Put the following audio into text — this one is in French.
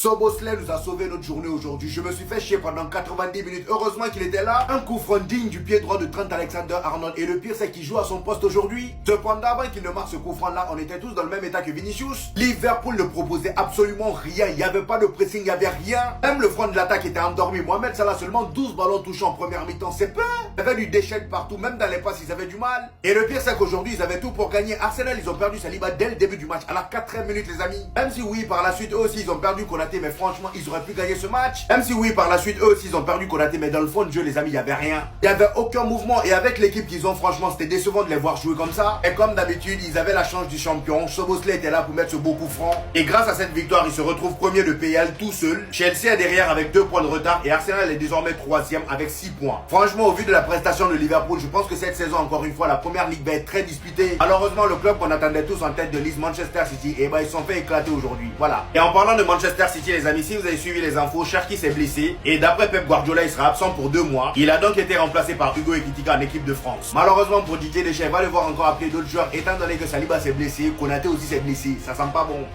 Szoboszlai nous a sauvé notre journée aujourd'hui. Je me suis fait chier pendant 90 minutes. Heureusement qu'il était là. Un coup franc digne du pied droit de Trent Alexander-Arnold. Et le pire, c'est qu'il joue à son poste aujourd'hui. Cependant, avant qu'il ne marque ce coup franc là, on était tous dans le même état que Vinicius. Liverpool ne proposait absolument rien. Il n'y avait pas de pressing, il n'y avait rien. Même le front de l'attaque était endormi. Mohamed Salah seulement 12 ballons touchés en première mi-temps. C'est peu. Il y avait du déchet partout. Même dans les passes, ils avaient du mal. Et le pire, c'est qu'aujourd'hui, ils avaient tout pour gagner. Arsenal, ils ont perdu Saliba dès le début du match. À la 4e minute, les amis. Même si oui, par la suite, eux aussi, ils ont perdu Konaté. Mais franchement, ils auraient pu gagner ce match. Même si oui, par la suite, eux aussi, ils ont perdu Konaté. Mais dans le fond de jeu, les amis, il n'y avait rien. Il n'y avait aucun mouvement. Et avec l'équipe qu'ils ont, franchement, c'était décevant de les voir jouer comme ça. Et comme d'habitude, ils avaient la chance du champion. Szoboszlai était là pour mettre ce beau coup franc. Et grâce à cette victoire, ils se retrouvent premier de PL tout seul. Chelsea est derrière avec 2 points de retard. Et Arsenal est désormais 3e avec 6 points. Franchement, au vu de la prestation de Liverpool, je pense que cette saison, encore une fois, la première ligue va être très disputée. Malheureusement, le club qu'on attendait tous en tête de liste, Manchester City, et ben ils se sont fait éclater aujourd'hui. Voilà. Et en parlant de Manchester City, les amis, si vous avez suivi les infos, Cherki s'est blessé. Et d'après Pep Guardiola, il sera absent pour 2 mois. Il a donc été remplacé par Hugo Ekitike en équipe de France. Malheureusement pour Didier Deschamps, il va devoir encore appeler d'autres joueurs, étant donné que Saliba s'est blessé, Konaté aussi s'est blessé. Ça sent pas bon.